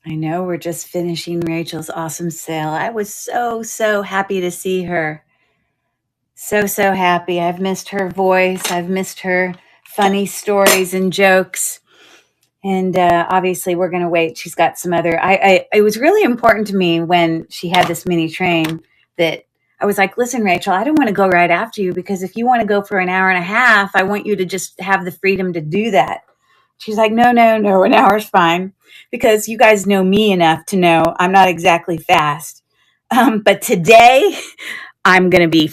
I know we're just finishing Rachel's awesome sale. I was so happy to see her. So happy. I've missed her voice. I've missed her funny stories and jokes. And obviously, we're going to wait. She's got some other. It was really important to me when she had this mini train that I was like, listen, Rachel, I don't want to go right after you because if you want to go for an hour and a half, I want you to just have the freedom to do that. She's like, no, an hour's fine because you guys know me enough to know I'm not exactly fast. But today, I'm going to be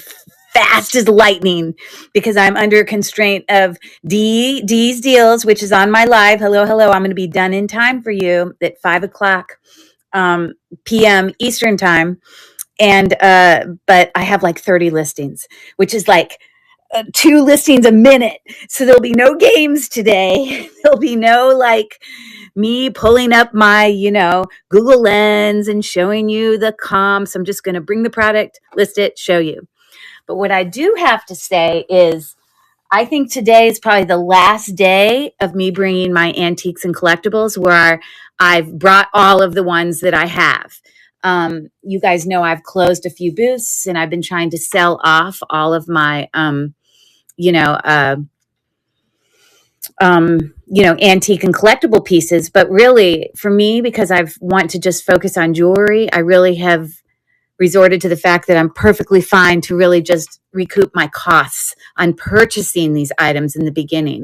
fast as lightning because I'm under constraint of D's deals, which is on my live. Hello. I'm going to be done in time for you at 5 o'clock p.m. Eastern time. And, but I have like 30 listings, which is like 2 listings a minute. So there'll be no games today. There'll be no like me pulling up my, Google Lens and showing you the comps. I'm just going to bring the product, list it, show you. But what I do have to say is I think today is probably the last day of me bringing my antiques and collectibles where I've brought all of the ones that I have. You guys know I've closed a few booths and I've been trying to sell off all of my, you know, uh, antique and collectible pieces. But really, for me, because I want to just focus on jewelry, I really have resorted to the fact that I'm perfectly fine to really just recoup my costs on purchasing these items in the beginning.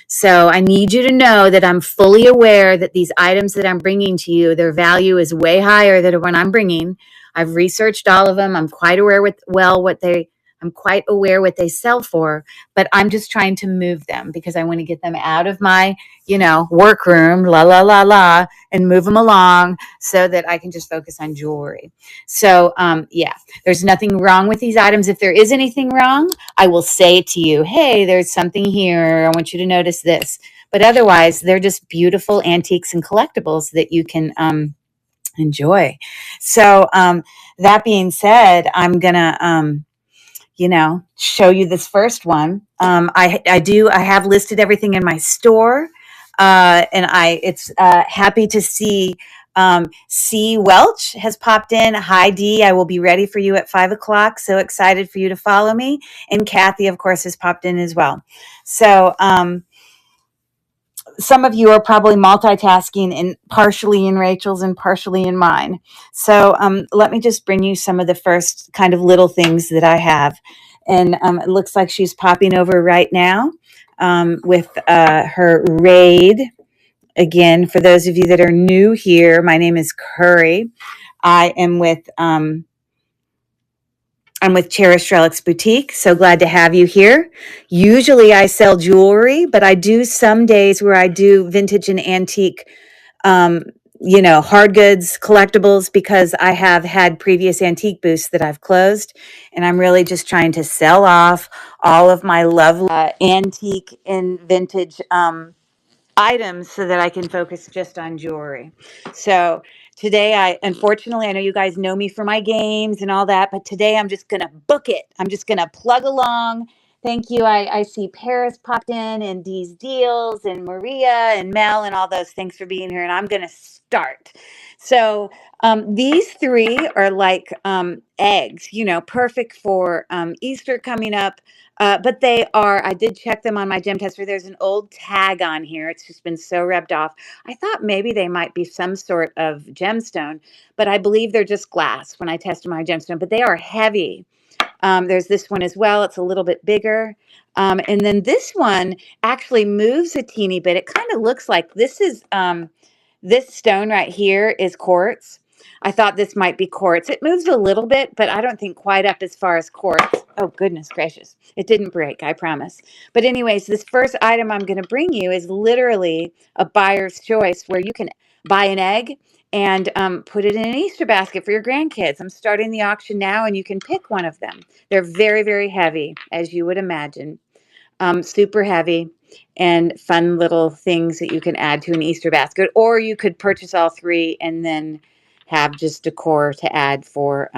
So I need you to know that I'm fully aware that these items that I'm bringing to you, their value is way higher than what I'm bringing. I've researched all of them. I'm quite aware what they sell for, but I'm just trying to move them because I want to get them out of my, workroom, and move them along so that I can just focus on jewelry. So, yeah, there's nothing wrong with these items. If there is anything wrong, I will say to you, hey, there's something here. I want you to notice this. But otherwise, they're just beautiful antiques and collectibles that you can enjoy. So that being said, I'm going to, show you this first one. I have listed everything in my store. And it's happy to see C. Welch has popped in. Hi, D. I will be ready for you at 5 o'clock. So excited for you to follow me. And Kathy, of course, has popped in as well. So some of you are probably multitasking and partially in Rachel's and partially in mine. So let me just bring you some of the first kind of little things that I have. And it looks like she's popping over right now with her raid. Again, for those of you that are new here, my name is Curry. I am with I'm with Cherish Relics Boutique. So glad to have you here. Usually I sell jewelry, but I do some days where I do vintage and antique, hard goods, collectibles, because I have had previous antique booths that I've closed. And I'm really just trying to sell off all of my lovely antique and vintage items so that I can focus just on jewelry. So today, unfortunately, I know you guys know me for my games and all that, but today I'm just going to book it. I'm just going to plug along. Thank you. I see Paris popped in and Dee's Deals and Maria and Mel and all those. Thanks for being here. And I'm going to start. So these three are like eggs, perfect for Easter coming up. But I did check them on my gem tester. There's an old tag on here. It's just been so rubbed off. I thought maybe they might be some sort of gemstone, but I believe they're just glass when I tested my gemstone, but they are heavy. There's this one as well. It's a little bit bigger. And then this one actually moves a teeny bit. It kind of looks like this stone right here is quartz. I thought this might be quartz. It moves a little bit, but I don't think quite up as far as quartz. Oh, goodness gracious. It didn't break, I promise. But anyways, this first item I'm going to bring you is literally a buyer's choice where you can buy an egg and put it in an Easter basket for your grandkids. I'm starting the auction now, and you can pick one of them. They're very, very heavy, as you would imagine. Super heavy and fun little things that you can add to an Easter basket. Or you could purchase all three and then have just decor to add for,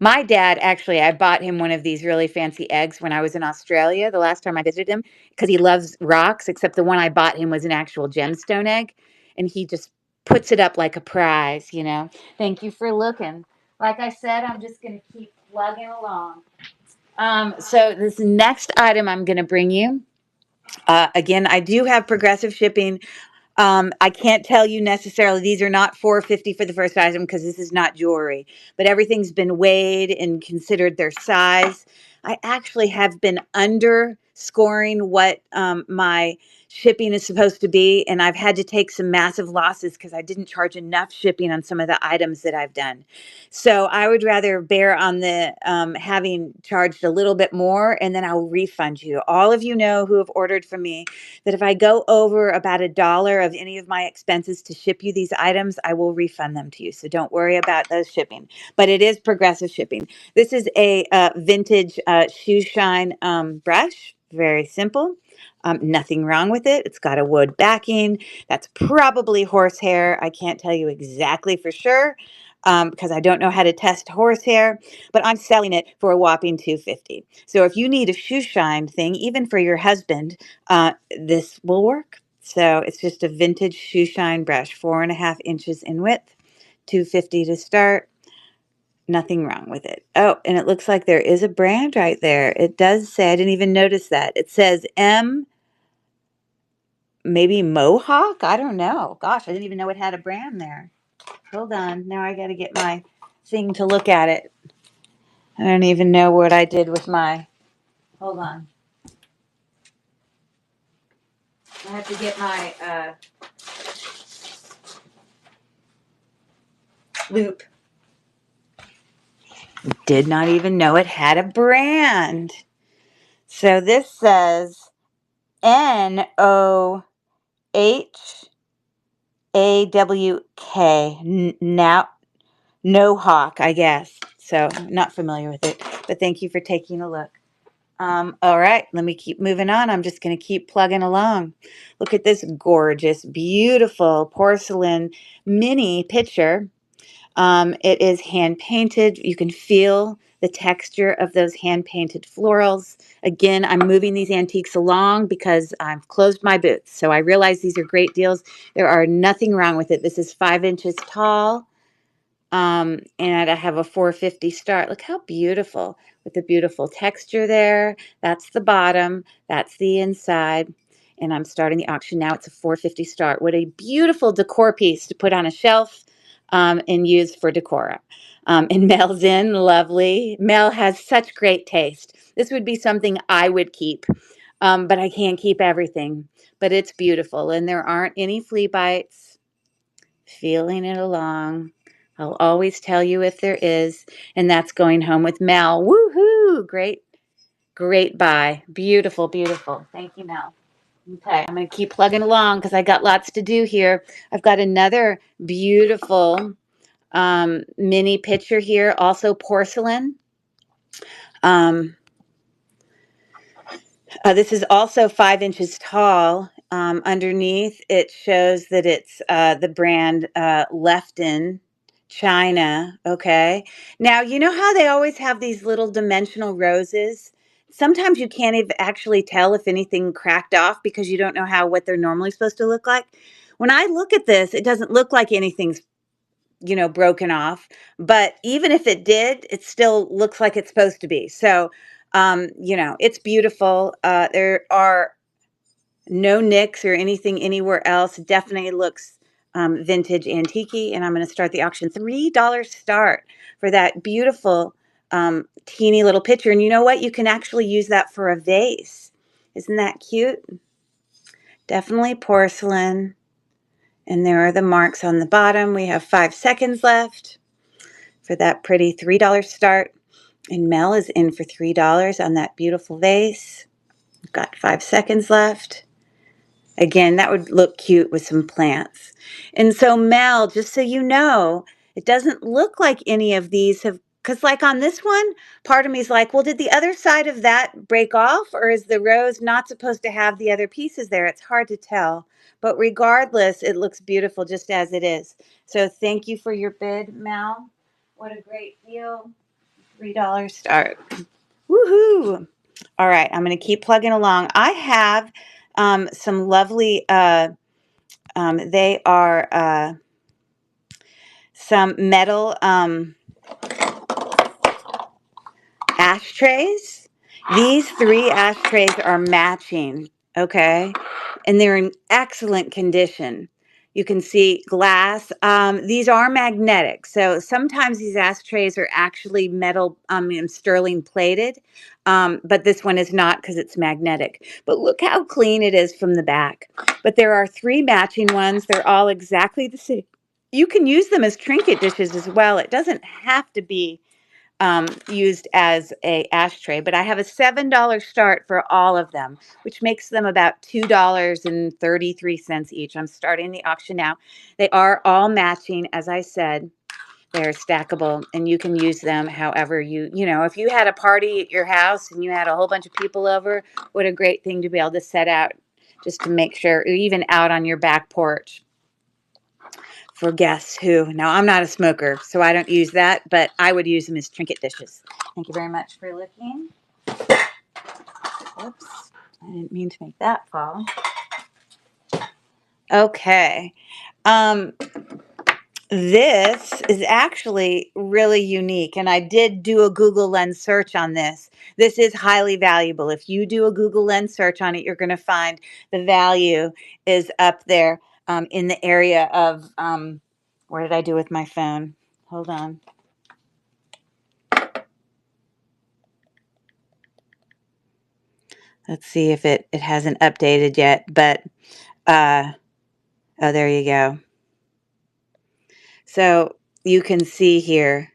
my dad, actually, I bought him one of these really fancy eggs when I was in Australia the last time I visited him because he loves rocks, except the one I bought him was an actual gemstone egg. And he just puts it up like a prize, you know. Thank you for looking. Like I said, I'm just going to keep plugging along. So this next item I'm going to bring you, again, I do have progressive shipping. I can't tell you necessarily these are not $4.50 for the first item because this is not jewelry, but everything's been weighed and considered their size. I actually have been underscoring what my shipping is supposed to be, and I've had to take some massive losses because I didn't charge enough shipping on some of the items that I've done. So I would rather bear on the having charged a little bit more, and then I'll refund you. All of you know who have ordered from me that if I go over about $1 of any of my expenses to ship you these items, I will refund them to you. So don't worry about those shipping. But it is progressive shipping. This is a vintage shoe shine brush. Very simple. Nothing wrong with it. It's got a wood backing. That's probably horsehair. I can't tell you exactly for sure because I don't know how to test horsehair, but I'm selling it for a whopping $2.50. So if you need a shoe shine thing, even for your husband, this will work. So it's just a vintage shoe shine brush, 4.5 inches in width, $2.50 to start. Nothing wrong with it. Oh, and it looks like there is a brand right there. It does say, I didn't even notice that. It says maybe Mohawk? I don't know. Gosh, I didn't even know it had a brand there. Hold on. Now I got to get my thing to look at it. I don't even know what I did with my. Hold on. I have to get my loop. Did not even know it had a brand. So this says Nohawk. Now, no hawk, I guess. So not familiar with it, but thank you for taking a look. All right, let me keep moving on. I'm just going to keep plugging along. Look at this gorgeous, beautiful porcelain mini pitcher. It is hand painted. You can feel the texture of those hand painted florals. Again, I'm moving these antiques along because I've closed my booth. So I realize these are great deals. There are nothing wrong with it. This is 5 inches tall. And I have a 4.50 start. Look how beautiful with the beautiful texture there. That's the bottom. That's the inside. And I'm starting the auction now. It's a 4.50 start. What a beautiful decor piece to put on a shelf and use for decor. And Mel's in, lovely. Mel has such great taste. This would be something I would keep, but I can't keep everything. But it's beautiful, and there aren't any flea bites. Feeling it along. I'll always tell you if there is, and that's going home with Mel. Woohoo! Great, great buy. Beautiful, beautiful. Thank you, Mel. Okay, I'm going to keep plugging along because I got lots to do here. I've got another beautiful mini pitcher here, also porcelain. This is also 5 inches tall. Underneath, it shows that it's the brand Lefton China. Okay. Now, you know how they always have these little dimensional roses? Sometimes you can't even actually tell if anything cracked off because you don't know what they're normally supposed to look like. When I look at this, it doesn't look like anything's broken off. But even if it did, it still looks like it's supposed to be. So, it's beautiful. There are no nicks or anything anywhere else. It definitely looks vintage antique. And I'm going to start the auction. $3 start for that beautiful teeny little picture. And you know what? You can actually use that for a vase. Isn't that cute? Definitely porcelain. And there are the marks on the bottom. We have 5 seconds left for that pretty $3 start. And Mel is in for $3 on that beautiful vase. We've got 5 seconds left. Again, that would look cute with some plants. And so Mel, just so you know, it doesn't look like any of these have, because like on this one, part of me is like, well, did the other side of that break off, or is the rose not supposed to have the other pieces there? It's hard to tell. But regardless, it looks beautiful just as it is. So thank you for your bid, Mel. What a great deal. $3 start. Woohoo! All right, I'm going to keep plugging along. I have some lovely, they are some metal ashtrays. These 3 ashtrays are matching, okay? And they're in excellent condition. You can see glass. These are magnetic. So sometimes these ashtrays are actually metal, sterling plated. But this one is not because it's magnetic. But look how clean it is from the back. But there are 3 matching ones. They're all exactly the same. You can use them as trinket dishes as well. It doesn't have to be used as a ashtray, but I have a $7 start for all of them, which makes them about $2.33 each. I'm starting the auction now. They are all matching, as I said. They're stackable, and you can use them however if you had a party at your house and you had a whole bunch of people over, what a great thing to be able to set out just to make sure, or even out on your back porch for guests who, now I'm not a smoker, so I don't use that, but I would use them as trinket dishes. Thank you very much for looking. Oops, I didn't mean to make that fall. Okay. This is actually really unique, and I did do a Google Lens search on this. This is highly valuable. If you do a Google Lens search on it, you're going to find the value is up there in the area of, where did I do with my phone? Hold on. Let's see if it hasn't updated yet, but, oh, there you go. So you can see here,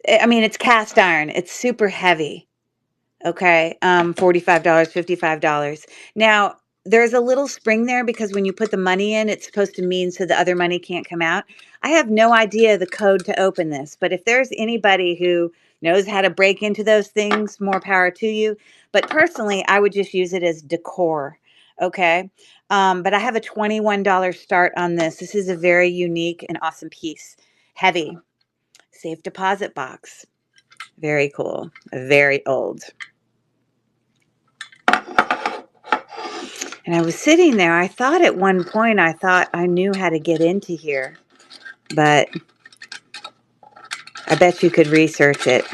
I mean, it's cast iron. It's super heavy. Okay. $45, $55. Now, there's a little spring there because when you put the money in, it's supposed to mean so the other money can't come out. I have no idea the code to open this, but if there's anybody who knows how to break into those things, more power to you. But personally, I would just use it as decor. Okay. But I have a $21 start on this. This is a very unique and awesome piece. Heavy. Safe deposit box. Very cool. Very old. And I was sitting there. I thought at one point, I thought I knew how to get into here, but I bet you could research it.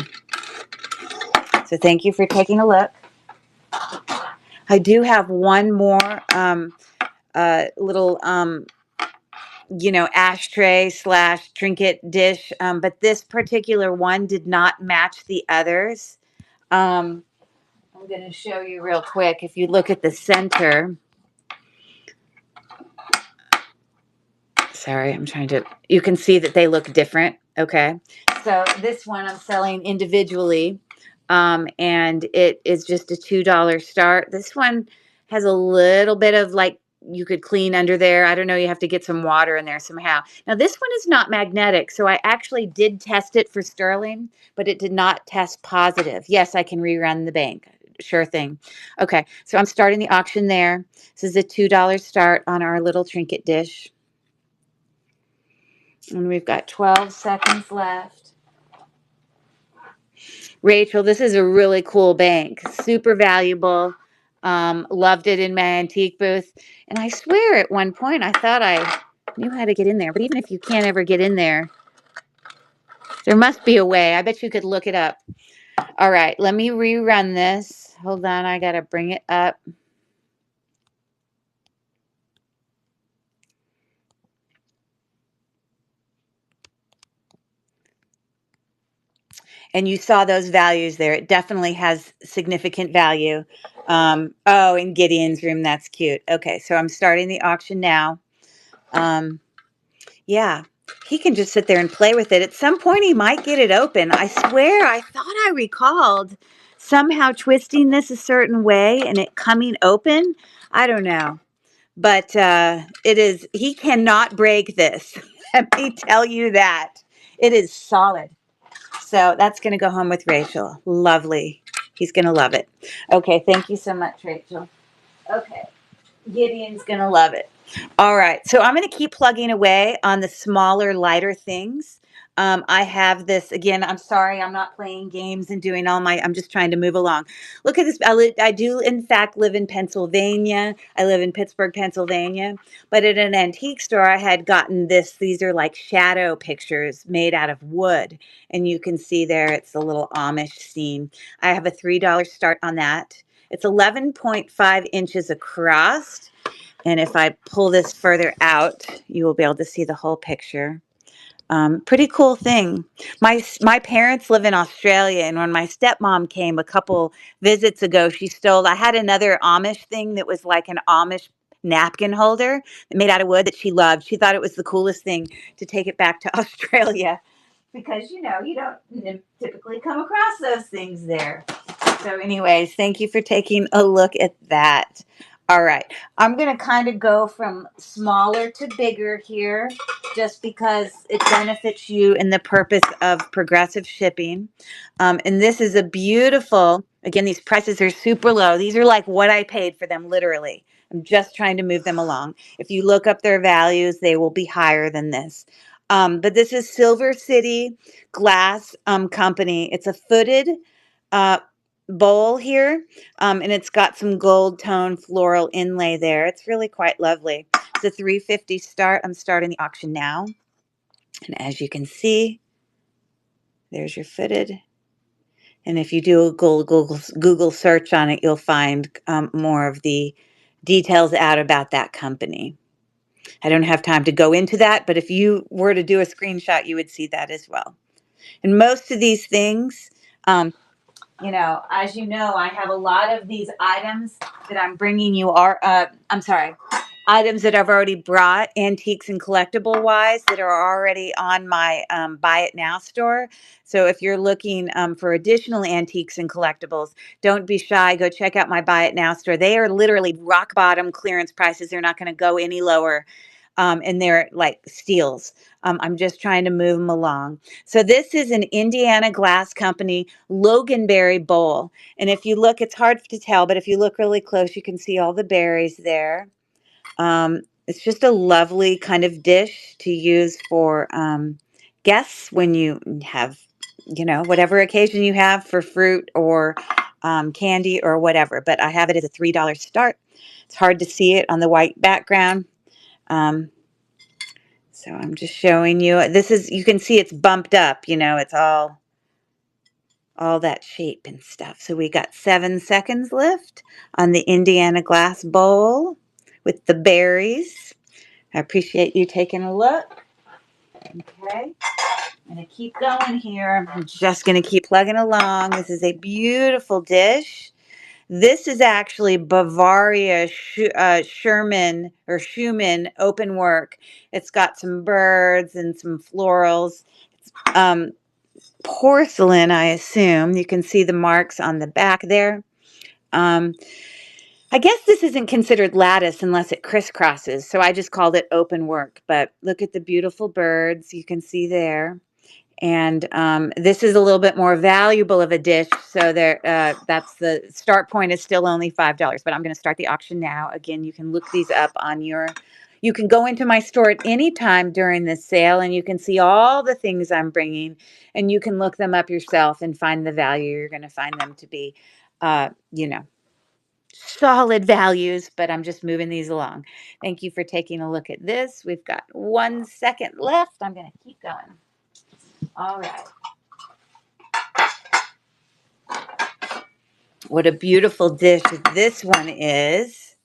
So thank you for taking a look. I do have one more little, ashtray / trinket dish, but this particular one did not match the others. I'm going to show you real quick. If you look at the center, sorry, you can see that they look different. Okay. So this one I'm selling individually, and it is just a $2 start. This one has a little bit of you could clean under there. I don't know. You have to get some water in there somehow. Now this one is not magnetic. So I actually did test it for sterling, but it did not test positive. Yes, I can rerun the bank. Sure thing. Okay. So I'm starting the auction there. This is a $2 start on our little trinket dish. And we've got 12 seconds left. Rachel, this is a really cool bank. Super valuable. Loved it in my antique booth. And I swear at one point I thought I knew how to get in there. But even if you can't ever get in there, there must be a way. I bet you could look it up. All right, let me rerun this. Hold on, I got to bring it up. And you saw those values there. It definitely has significant value. Oh, in Gideon's room, that's cute. Okay, so I'm starting the auction now. Yeah, he can just sit there and play with it. At some point, he might get it open. I swear, I thought I recalled somehow twisting this a certain way and it coming open. I don't know. But he cannot break this. Let me tell you that. It is solid. So that's going to go home with Rachel. Lovely. He's going to love it. Okay, thank you so much, Rachel. Okay, Gideon's going to love it. All right, so I'm going to keep plugging away on the smaller, lighter things. I have this again. I'm sorry, I'm not playing games and doing all my. I'm just trying to move along. Look at this. I do, in fact, live in Pennsylvania. I live in Pittsburgh, Pennsylvania. But at an antique store, I had gotten this. These are like shadow pictures made out of wood. And you can see there, it's a little Amish scene. I have a $3 start on that. It's 11.5 inches across. And if I pull this further out, you will be able to see the whole picture. Pretty cool thing. My parents live in Australia, and when my stepmom came a couple visits ago, she stole. I had another Amish thing that was like an Amish napkin holder made out of wood that she loved. She thought it was the coolest thing to take it back to Australia because you don't typically come across those things there. So, anyways, thank you for taking a look at that. All right, I'm going to kind of go from smaller to bigger here just because it benefits you in the purpose of progressive shipping. And this is a beautiful, again, these prices are super low. These are like what I paid for them, literally. I'm just trying to move them along. If you look up their values, they will be higher than this. But this is Silver City Glass Company. It's a footed uh, bowl here, and it's got some gold tone floral inlay there. It's really quite lovely. It's a 350 start. I'm starting the auction now. And as you can see, there's your footed. And if you do a Google search on it, you'll find more of the details out about that company. I don't have time to go into that, but if you were to do a screenshot, you would see that as well. And most of these things, as you know, I have a lot of these items that I'm bringing you items that I've already brought, antiques and collectible wise, that are already on my Buy It Now store. So if you're looking for additional antiques and collectibles, don't be shy. Go check out my Buy It Now store. They are literally rock bottom clearance prices. They're not going to go any lower. And they're like steals. I'm just trying to move them along. So this is an Indiana Glass Company Loganberry bowl. And if you look, it's hard to tell, but if you look really close, you can see all the berries there. It's just a lovely kind of dish to use for guests when you have, whatever occasion you have for fruit or candy or whatever. But I have it as a $3 start. It's hard to see it on the white background. So I'm just showing you. You can see it's bumped up, it's all that shape and stuff. So we got 7 seconds left on the Indiana Glass Bowl with the berries. I appreciate you taking a look. Okay. I'm going to keep going here. I'm just going to keep plugging along. This is a beautiful dish. This is actually Bavaria Schumann open work. It's got some birds and some florals. Um, Porcelain, I assume. You can see the marks on the back there. I guess this isn't considered lattice unless it crisscrosses, so I just called it open work. But look at the beautiful birds you can see there. And this is a little bit more valuable of a dish, so that's the start point is still only $5. But I'm going to start the auction now. Again, you can look these up on you can go into my store at any time during this sale, and you can see all the things I'm bringing, and you can look them up yourself and find the value. You're going to find them to be, solid values, but I'm just moving these along. Thank you for taking a look at this. We've got 1 second left. I'm going to keep going. All right. What a beautiful dish this one is.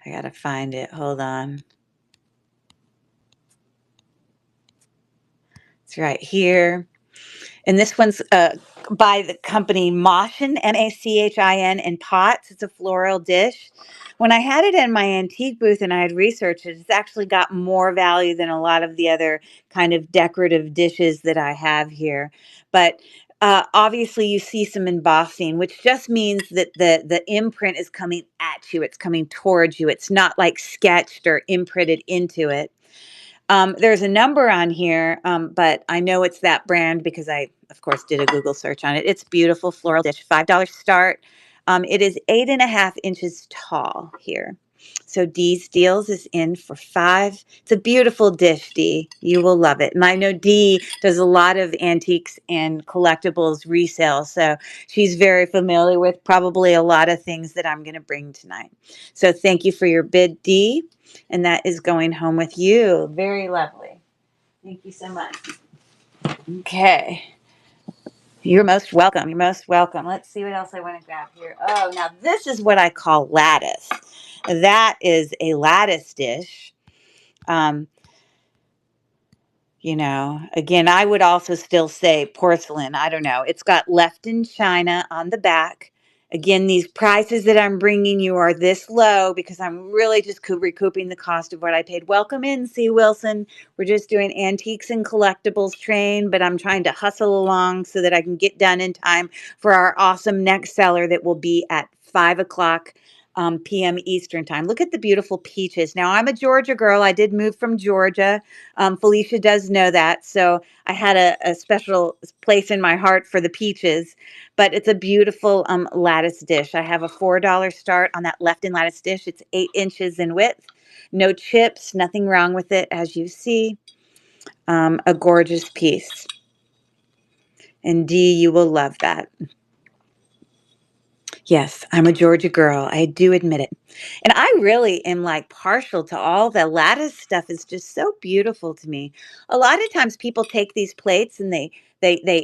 I gotta find it. Hold on. It's right here. And this one's by the company Machin, Machin, in pots. It's a floral dish. When I had it in my antique booth and I had researched it, it's actually got more value than a lot of the other kind of decorative dishes that I have here. But obviously, you see some embossing, which just means that the imprint is coming at you. It's coming towards you. It's not like sketched or imprinted into it. There's a number on here, but I know it's that brand because I, of course, did a Google search on it. It's beautiful floral dish, $5 start. It is 8.5 inches tall here. So Dee's Deals is in for 5. It's a beautiful dish, Dee. You will love it. And I know Dee does a lot of antiques and collectibles resale, so she's very familiar with probably a lot of things that I'm going to bring tonight. So thank you for your bid, Dee. And that is going home with you. Very lovely. Thank you so much. Okay. You're most welcome. You're most welcome. Let's see what else I want to grab here. Oh, now this is what I call lattice. That is a lattice dish. Um, again, I would also still say porcelain. I don't know. It's got left in China on the back. Again, these prices that I'm bringing you are this low because I'm really just recouping the cost of what I paid. Welcome in, C. Wilson. We're just doing antiques and collectibles train, but I'm trying to hustle along so that I can get done in time for our awesome next seller that will be at 5 o'clock p.m. Eastern time. Look at the beautiful peaches. Now, I'm a Georgia girl. I did move from Georgia. Felicia does know that. So I had a special place in my heart for the peaches, but it's a beautiful lattice dish. I have a $4 start on that left in lattice dish. It's 8 inches in width, no chips, nothing wrong with it, as you see. A gorgeous piece. And Dee, you will love that. Yes, I'm a Georgia girl. I do admit it. And I really am like partial to all the lattice stuff is just so beautiful to me. A lot of times people take these plates and they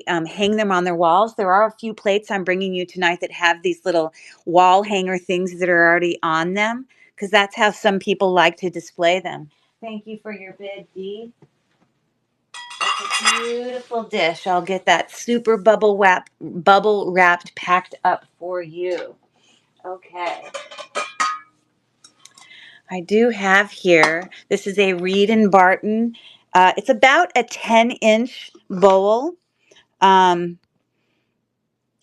hang them on their walls. There are a few plates I'm bringing you tonight that have these little wall hanger things that are already on them because that's how some people like to display them. Thank you for your bid, Dee. That's a beautiful dish. I'll get that super bubble wrapped packed up for you. Okay. I do have here, this is a Reed and Barton. It's about a 10-inch bowl. Um,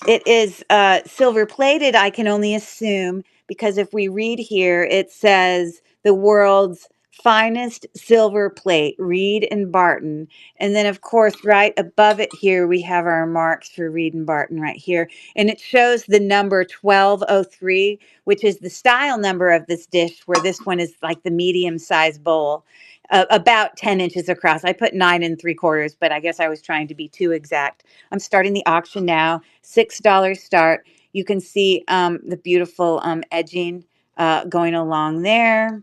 It is silver plated, I can only assume, because if we read here, it says the world's finest silver plate, Reed and Barton. And then, of course, right above it here, we have our marks for Reed and Barton right here. And it shows the number 1203, which is the style number of this dish, where this one is like the medium-sized bowl. About 10 inches across. I put 9 3/4, but I guess I was trying to be too exact. I'm starting the auction now. $6 start. You can see the beautiful edging going along there.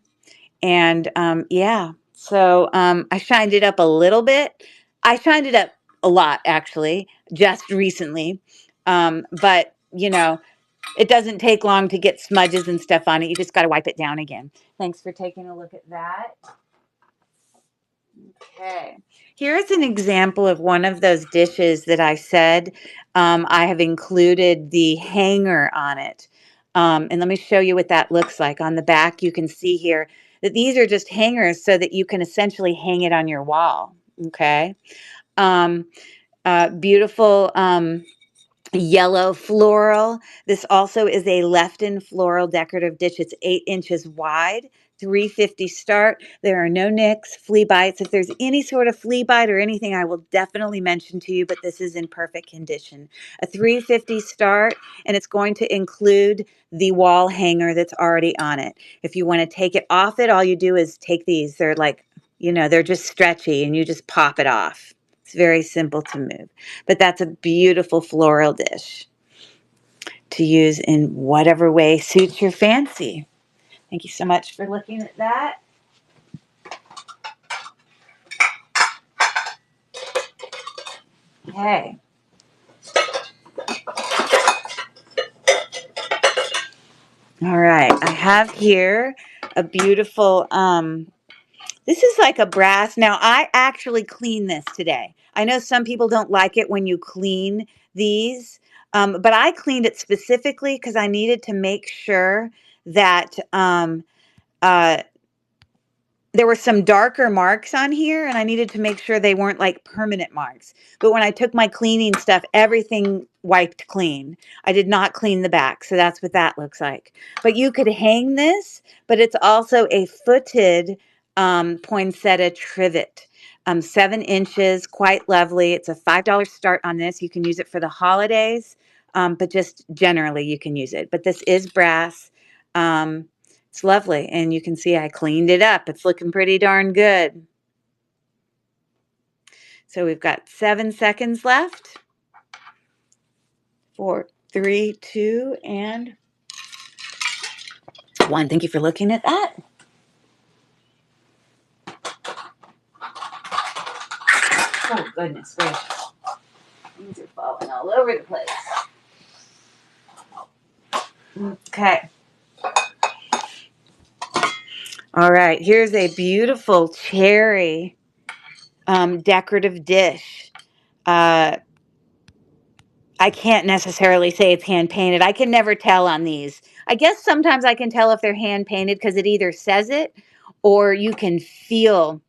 And yeah, so I shined it up a little bit. I shined it up a lot, actually, just recently. But, it doesn't take long to get smudges and stuff on it. You just got to wipe it down again. Thanks for taking a look at that. Okay. Here's an example of one of those dishes that I said I have included the hanger on it. And let me show you what that looks like. On the back, you can see here that these are just hangers so that you can essentially hang it on your wall. Okay. Um, Beautiful yellow floral. This also is a left-in floral decorative dish. It's 8 inches wide, 350 start. There are no nicks, flea bites. If there's any sort of flea bite or anything, I will definitely mention to you, but this is in perfect condition. A 350 start, and it's going to include the wall hanger that's already on it. If you want to take it off it, all you do is take these. They're like, they're just stretchy, and you just pop it off. It's very simple to move. But that's a beautiful floral dish to use in whatever way suits your fancy. Thank you so much for looking at that. Okay. All right. I have here a beautiful, this is like a brass. Now, I actually clean this today. I know some people don't like it when you clean these, but I cleaned it specifically because I needed to make sure that uh, there were some darker marks on here, and I needed to make sure they weren't like permanent marks. But when I took my cleaning stuff, everything wiped clean. I did not clean the back, so that's what that looks like. But you could hang this, but it's also a footed poinsettia trivet. 7 inches, quite lovely. It's a $5 start on this. You can use it for the holidays. but just generally you can use it. But this is brass. It's lovely, and you can see I cleaned it up. It's looking pretty darn good. So we've got 7 seconds left. 4, 3, 2, and 1. Thank you for looking at that. Oh, goodness gracious. Things are falling all over the place. Okay. All right. Here's a beautiful cherry decorative dish. I can't necessarily say it's hand painted. I can never tell on these. I guess sometimes I can tell if they're hand painted because it either says it or you can feel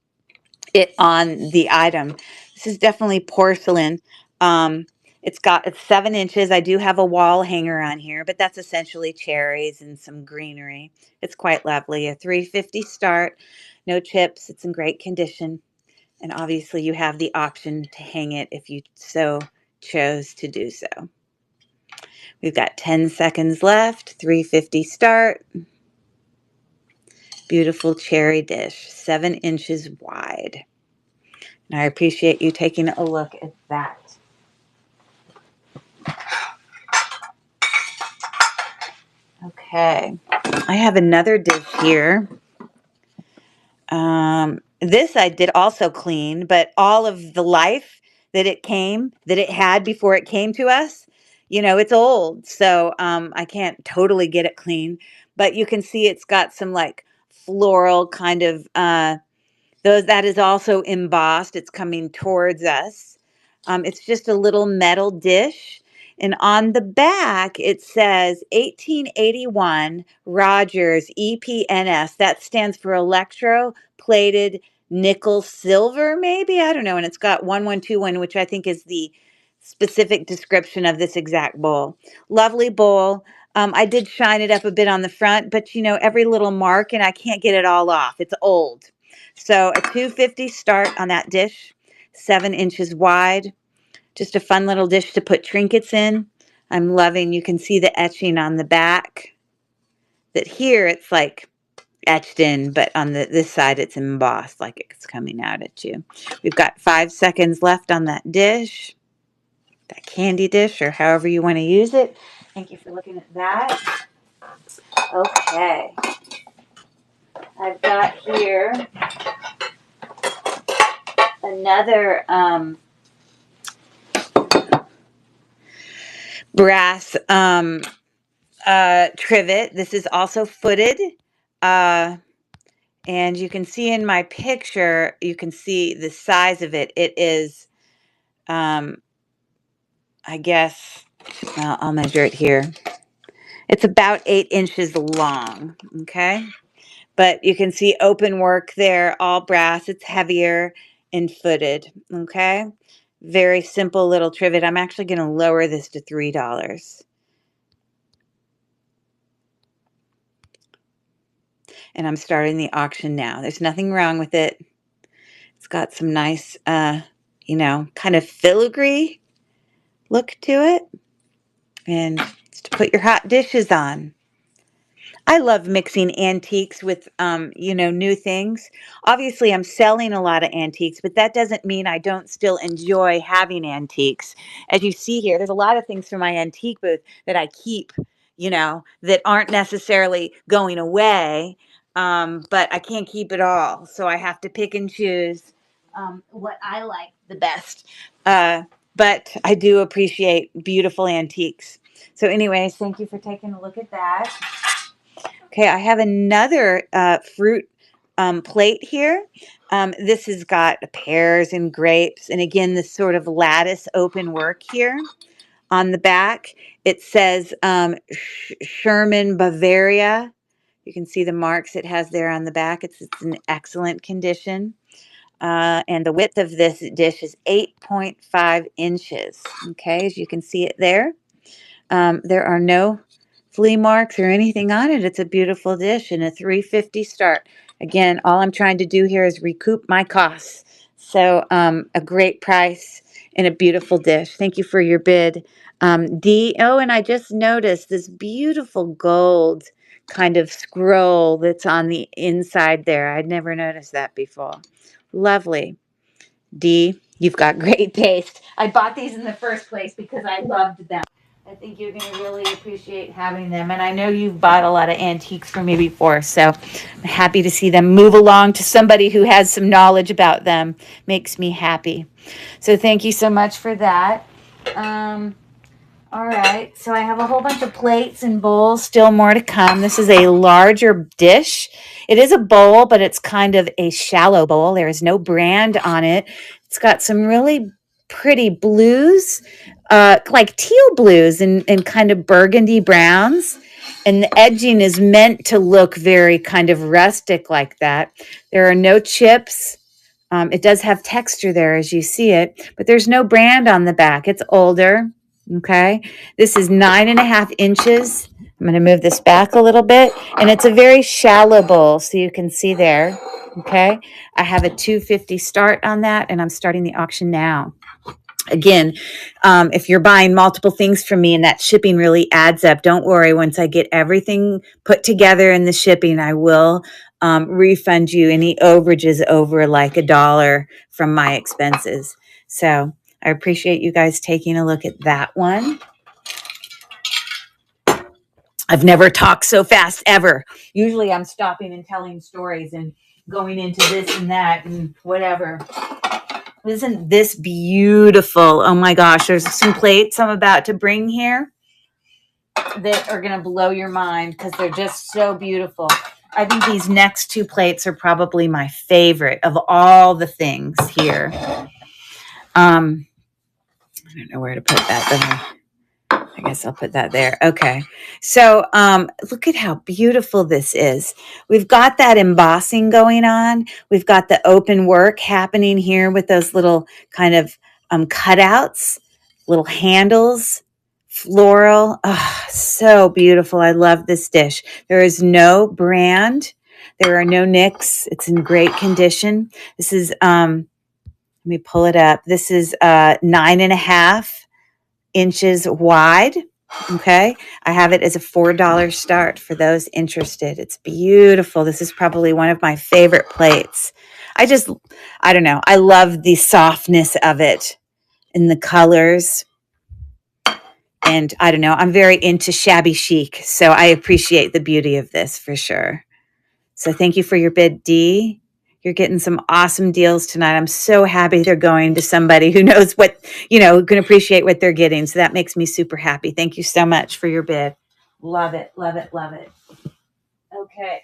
it on the item. This is definitely porcelain. It's 7 inches. I do have a wall hanger on here, but that's essentially cherries and some greenery. It's quite lovely. A 350 start, no chips. It's in great condition. And obviously you have the option to hang it if you so chose to do so. We've got 10 seconds left, 350 start. Beautiful cherry dish, 7 inches wide. And I appreciate you taking a look at that. Okay, I have another dish here. This I did also clean, but all of the life that it had before it came to us, it's old, so I can't totally get it clean. But you can see it's got some like floral kind of that is also embossed. It's coming towards us. It's just a little metal dish. And on the back, it says 1881 Rogers EPNS. That stands for electro plated nickel silver, maybe? I don't know. And it's got 1121, which I think is the specific description of this exact bowl. Lovely bowl. I did shine it up a bit on the front, but every little mark, and I can't get it all off. It's old. So a 250 start on that dish, 7 inches wide. Just a fun little dish to put trinkets in. I'm loving, you can see the etching on the back. That here it's like etched in, but on this side it's embossed like it's coming out at you. We've got 5 seconds left on that dish, that candy dish, or however you want to use it. Thank you for looking at that. Okay. I've got here another brass trivet. This is also footed. And you can see in my picture, you can see the size of it. It is, I guess, I'll measure it here. It's about 8 inches long, okay? But you can see open work there, all brass. It's heavier and footed, okay? Very simple little trivet. I'm actually going to lower this to $3. And I'm starting the auction now. There's nothing wrong with it. It's got some nice, kind of filigree look to it. And it's to put your hot dishes on. I love mixing antiques with, new things. Obviously, I'm selling a lot of antiques, but that doesn't mean I don't still enjoy having antiques. As you see here, there's a lot of things from my antique booth that I keep, that aren't necessarily going away, but I can't keep it all. So I have to pick and choose what I like the best. But I do appreciate beautiful antiques. So anyways, thank you for taking a look at that. Okay, I have another fruit plate here. This has got pears and grapes, and again, this sort of lattice open work here. On the back, it says Sherman, Bavaria. You can see the marks it has there on the back. It's in excellent condition. And the width of this dish is 8.5 inches. Okay, as you can see it there. There are no flea marks or anything on it. It's a beautiful dish and a 350 start. Again, all I'm trying to do here is recoup my costs. So a great price and a beautiful dish. Thank you for your bid. Oh, and I just noticed this beautiful gold kind of scroll that's on the inside there. I'd never noticed that before. Lovely. D, you've got great taste. I bought these in the first place because I loved them. I think you're going to really appreciate having them. And I know you've bought a lot of antiques from me before, so I'm happy to see them move along to somebody who has some knowledge about them. Makes me happy. So thank you so much for that. All right, so I have a whole bunch of plates and bowls, still more to come. This is a larger dish. It is a bowl, but it's kind of a shallow bowl. There is no brand on it. It's got some really pretty blues, like teal blues and kind of burgundy browns. And the edging is meant to look very kind of rustic like that. There are no chips. It does have texture there as you see it, but there's no brand on the back. It's older. Okay. This is 9.5 inches. I'm going to move this back a little bit, and it's a very shallow bowl. So you can see there. Okay. I have a 250 start on that, and I'm starting the auction now. Again, if you're buying multiple things from me and that shipping really adds up, don't worry. Once I get everything put together in the shipping, I will refund you any overages over like $1 from my expenses. So I appreciate you guys taking a look at that one. I've never talked so fast ever. Usually I'm stopping and telling stories and going into this and that and whatever. Isn't this beautiful? Oh my gosh, there's some plates I'm about to bring here that are going to blow your mind because they're just so beautiful. I think these next two plates are probably my favorite of all the things here. I don't know where to put that. I guess I'll put that there. Okay. So look at how beautiful this is. We've got that embossing going on. We've got the open work happening here with those little kind of cutouts, little handles, floral. Oh, so beautiful. I love this dish. There is no brand. There are no nicks. It's in great condition. This is, let me pull it up. This is 9.5 inches wide. Okay. I have it as a $4 start for those interested. It's beautiful. This is probably one of my favorite plates. I don't know. I love the softness of it and the colors. And I don't know. I'm very into shabby chic. So I appreciate the beauty of this for sure. So thank you for your bid, D. You're getting some awesome deals tonight. I'm so happy they're going to somebody who knows what, who can appreciate what they're getting. So that makes me super happy. Thank you so much for your bid. Love it, love it, love it. Okay.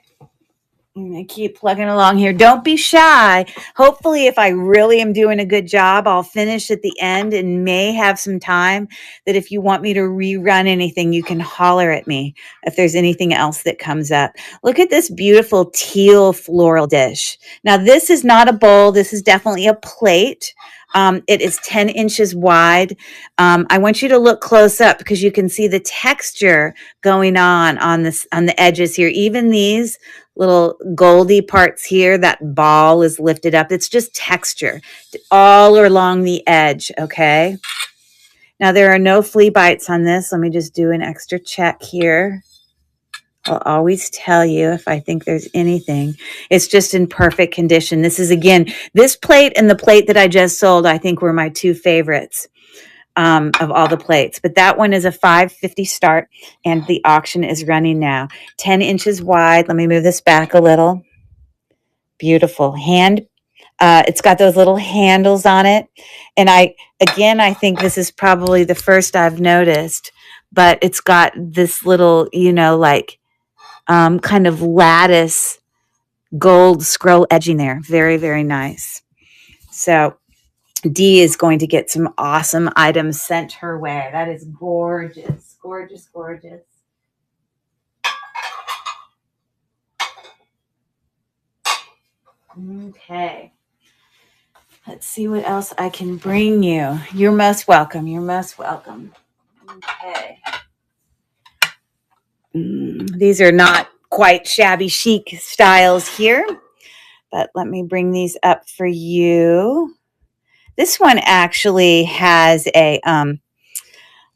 I'm going to keep plugging along here. Don't be shy. Hopefully, if I really am doing a good job, I'll finish at the end and may have some time that if you want me to rerun anything, you can holler at me if there's anything else that comes up. Look at this beautiful teal floral dish. Now, this is not a bowl. This is definitely a plate. It is 10 inches wide. I want you to look close up because you can see the texture going on the edges here. Even these little goldy parts here, that ball is lifted up. It's just texture all along the edge, okay? Now, there are no flea bites on this. Let me just do an extra check here. I'll always tell you if I think there's anything. It's just in perfect condition. This is, again, this plate and the plate that I just sold, I think were my two favorites of all the plates. But that one is a $5.50 start, and the auction is running now. 10 inches wide. Let me move this back a little. Beautiful. It's got those little handles on it. And I think this is probably the first I've noticed, but it's got this little, kind of lattice gold scroll edging there. Very, very nice. So D is going to get some awesome items sent her way. That is gorgeous, gorgeous, gorgeous. Okay. Let's see what else I can bring you. You're most welcome. You're most welcome. Okay. These are not quite shabby chic styles here, but let me bring these up for you. This one actually has a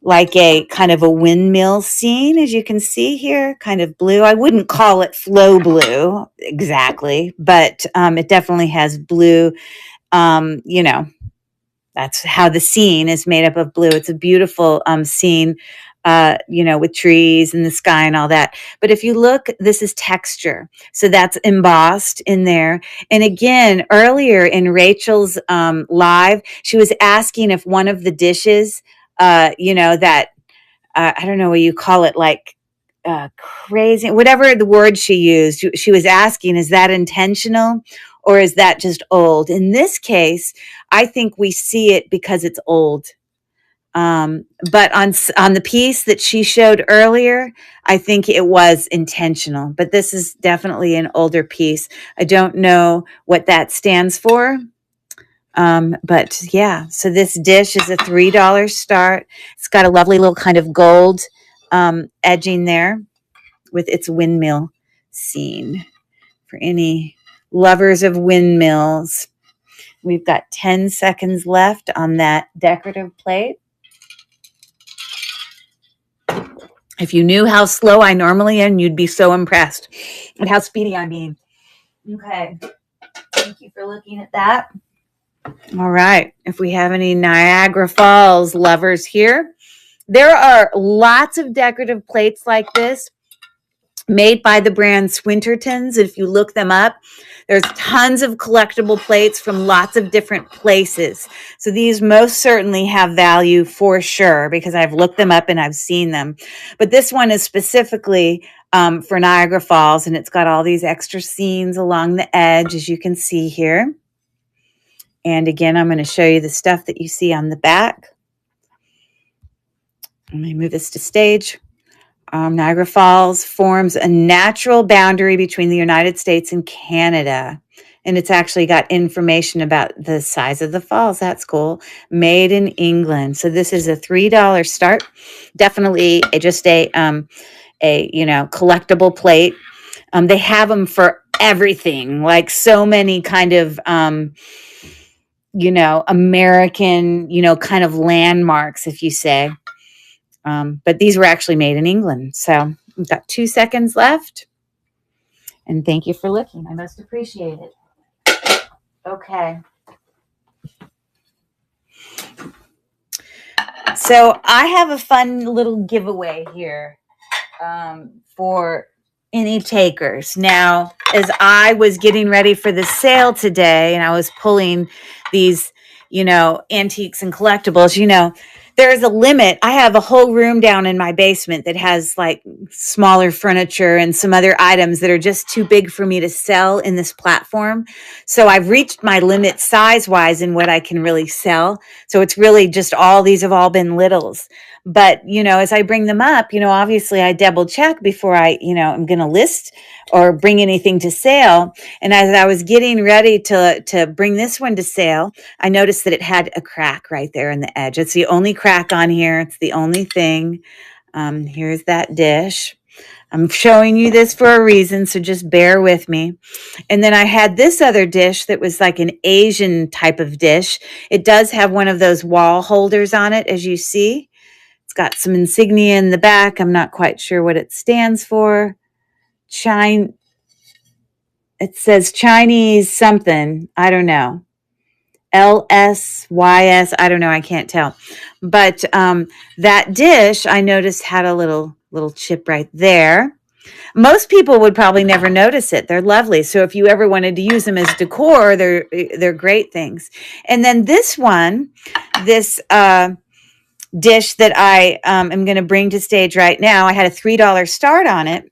like a kind of a windmill scene, as you can see here, kind of blue. I wouldn't call it flow blue exactly, but it definitely has blue. You know, that's how the scene is made up of blue. It's a beautiful scene, you know, with trees and the sky and all that. But if you look, this is texture. So that's embossed in there. And again, earlier in Rachel's live, she was asking if one of the dishes, you know, that, I don't know what you call it, like crazy, whatever the word she used, she was asking, is that intentional or is that just old? In this case, I think we see it because it's old. But on the piece that she showed earlier, I think it was intentional. But this is definitely an older piece. I don't know what that stands for. But yeah, so this dish is a $3 start. It's got a lovely little kind of gold edging there with its windmill scene. For any lovers of windmills, we've got 10 seconds left on that decorative plate. If you knew how slow I normally am, you'd be so impressed at how speedy I'm being. Okay. Thank you for looking at that. All right. If we have any Niagara Falls lovers here, there are lots of decorative plates like this made by the brand Swintertons. If you look them up, there's tons of collectible plates from lots of different places. So these most certainly have value for sure because I've looked them up and I've seen them. But this one is specifically for Niagara Falls, and it's got all these extra scenes along the edge, as you can see here. And again, I'm going to show you the stuff that you see on the back. Let me move this to stage. Niagara Falls forms a natural boundary between the United States and Canada. And it's actually got information about the size of the falls. That's cool. Made in England. So this is a $3 start. Definitely just a you know, collectible plate. They have them for everything, like so many kind of you know, American, you know, kind of landmarks, if you say. But these were actually made in England. So we've got 2 seconds left. And thank you for looking. I most appreciate it. Okay. So I have a fun little giveaway here for any takers. Now, as I was getting ready for the sale today and I was pulling these, you know, antiques and collectibles, you know, there is a limit. I have a whole room down in my basement that has like smaller furniture and some other items that are just too big for me to sell in this platform. So I've reached my limit size wise in what I can really sell. So it's really just all these have all been littles. But, you know, as I bring them up, you know, obviously I double check before I, you know, I'm going to list or bring anything to sale. And as I was getting ready to bring this one to sale, I noticed that it had a crack right there in the edge. It's the only crack on here. It's the only thing. Here's that dish. I'm showing you this for a reason, so just bear with me. And then I had this other dish that was like an Asian type of dish. It does have one of those wall holders on it, as you see. It's got some insignia in the back. I'm not quite sure what it stands for. It says Chinese something. I don't know. LSYS. I don't know. I can't tell. But that dish I noticed had a little chip right there. Most people would probably never notice it. They're lovely. So if you ever wanted to use them as decor, they're great things. And then this one, this dish that I am going to bring to stage right now, I had a $3 start on it.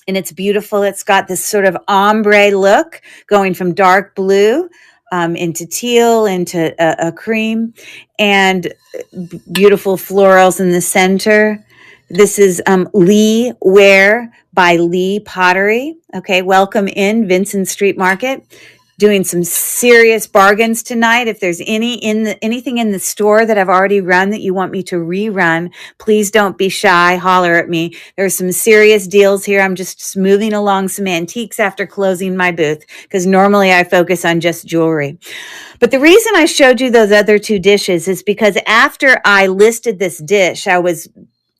And it's beautiful. It's got this sort of ombre look going from dark blue into teal, into a cream, and beautiful florals in the center. This is Lee Ware by Lee Pottery. Okay, welcome in Vincent Street Market. doing some serious bargains tonight. If there's anything in the store that I've already run that you want me to rerun, please don't be shy. Holler at me. There's some serious deals here. I'm just moving along some antiques after closing my booth because normally I focus on just jewelry. But the reason I showed you those other two dishes is because after I listed this dish,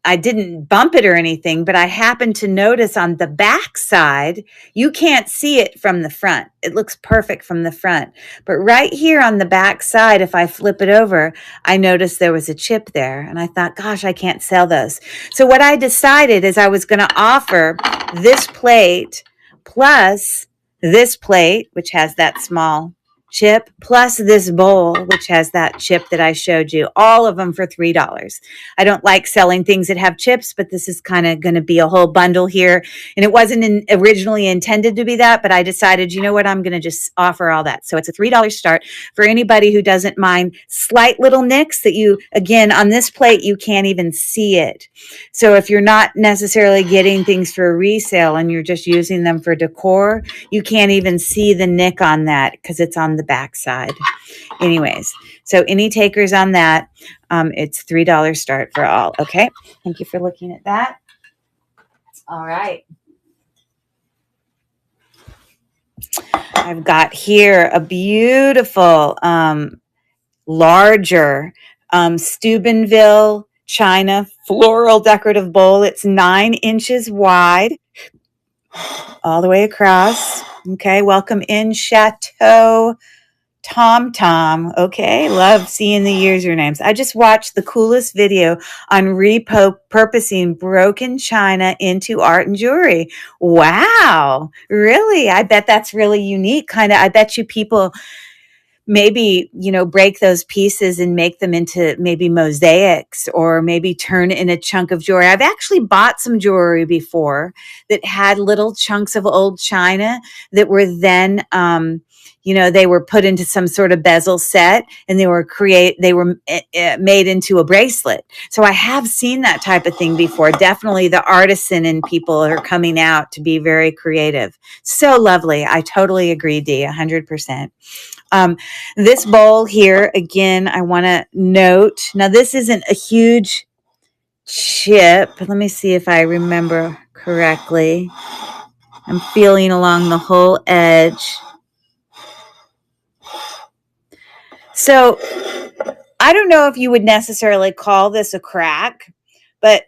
I didn't bump it or anything, but I happened to notice on the back side, you can't see it from the front. It looks perfect from the front. But right here on the back side, if I flip it over, I noticed there was a chip there. And I thought, gosh, I can't sell those. So what I decided is I was going to offer this plate plus this plate, which has that small chip, plus this bowl, which has that chip that I showed you, all of them for $3. I don't like selling things that have chips, but this is kind of going to be a whole bundle here. And it wasn't originally intended to be that, but I decided, you know what, I'm going to just offer all that. So it's a $3 start for anybody who doesn't mind slight little nicks that you, again, on this plate, you can't even see it. So if you're not necessarily getting things for resale and you're just using them for decor, you can't even see the nick on that because it's on the back side. Anyways, so any takers on that, it's $3 start for all. Okay. Thank you for looking at that. All right. I've got here a beautiful, larger, Steubenville China floral decorative bowl. It's 9 inches wide all the way across. Okay. Welcome in, Chateau Tom. Okay. Love seeing the usernames. I just watched the coolest video on repurposing broken china into art and jewelry. Wow. Really? I bet that's really unique. I bet you people maybe, break those pieces and make them into maybe mosaics or maybe turn in a chunk of jewelry. I've actually bought some jewelry before that had little chunks of old china that were then, they were put into some sort of bezel set and they were made into a bracelet. So I have seen that type of thing before. Definitely the artisan and people are coming out to be very creative. So lovely. I totally agree, Dee, 100%. This bowl here, again, I want to note, now this isn't a huge chip. Let me see if I remember correctly. I'm feeling along the whole edge. So I don't know if you would necessarily call this a crack, but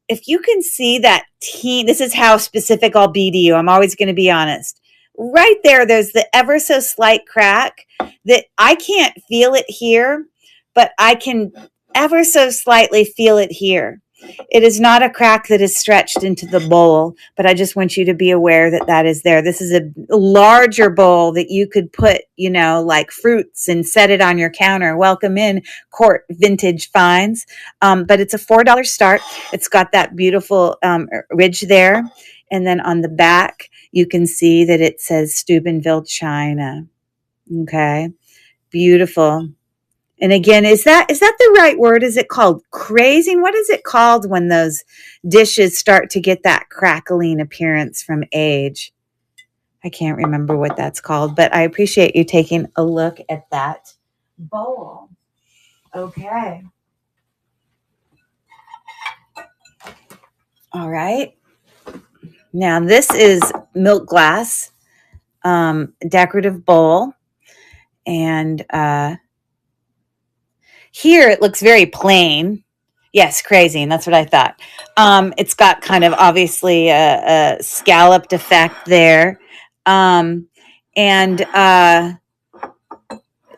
if you can see that this is how specific I'll be to you. I'm always going to be honest. Right there's the ever so slight crack that I can't feel it here, but I can ever so slightly feel it here. It is not a crack that is stretched into the bowl, but I just want you to be aware that that is there. This is a larger bowl that you could put, like fruits and set it on your counter. Welcome in, Court Vintage Finds. But it's a $4 start. It's got that beautiful ridge there. And then on the back, you can see that it says Steubenville China. Okay. Beautiful. And again, is that the right word? Is it called crazing? What is it called when those dishes start to get that crackling appearance from age? I can't remember what that's called, but I appreciate you taking a look at that bowl. Okay. All right. Now this is milk glass, decorative bowl. And here it looks very plain. Yes, crazy. And that's what I thought. It's got kind of obviously a scalloped effect there.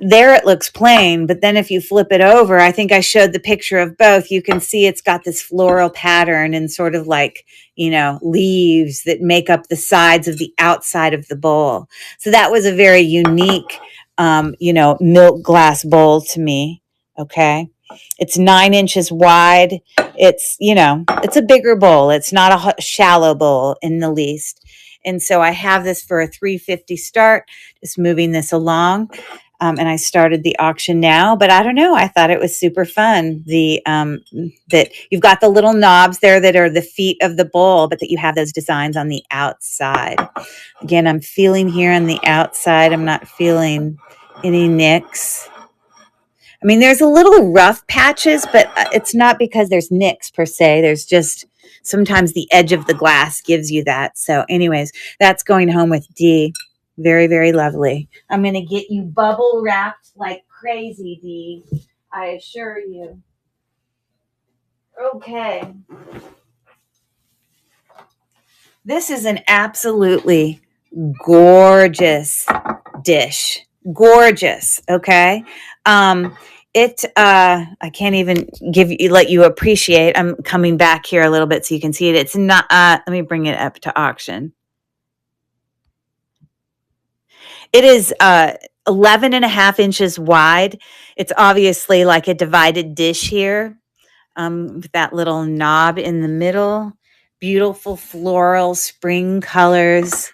There it looks plain, but then if you flip it over, I think I showed the picture of both. You can see it's got this floral pattern and sort of like, leaves that make up the sides of the outside of the bowl. So that was a very unique, milk glass bowl to me. Okay. It's 9 inches wide. It's, it's a bigger bowl. It's not a shallow bowl in the least. And so I have this for a $3.50 start, just moving this along. And I started the auction now, but I don't know. I thought it was super fun. That you've got the little knobs there that are the feet of the bowl, but that you have those designs on the outside. Again, I'm feeling here on the outside. I'm not feeling any nicks. I mean, there's a little rough patches, but it's not because there's nicks per se. There's just sometimes the edge of the glass gives you that. So anyways, that's going home with D. Very, very lovely. I'm going to get you bubble wrapped like crazy, D. I assure you. Okay. This is an absolutely gorgeous dish. Gorgeous. Okay. I can't even let you appreciate. I'm coming back here a little bit so you can see it. It's not, let me bring it up to auction. It is 11 and a half inches wide. It's obviously like a divided dish here, with that little knob in the middle. Beautiful floral spring colors.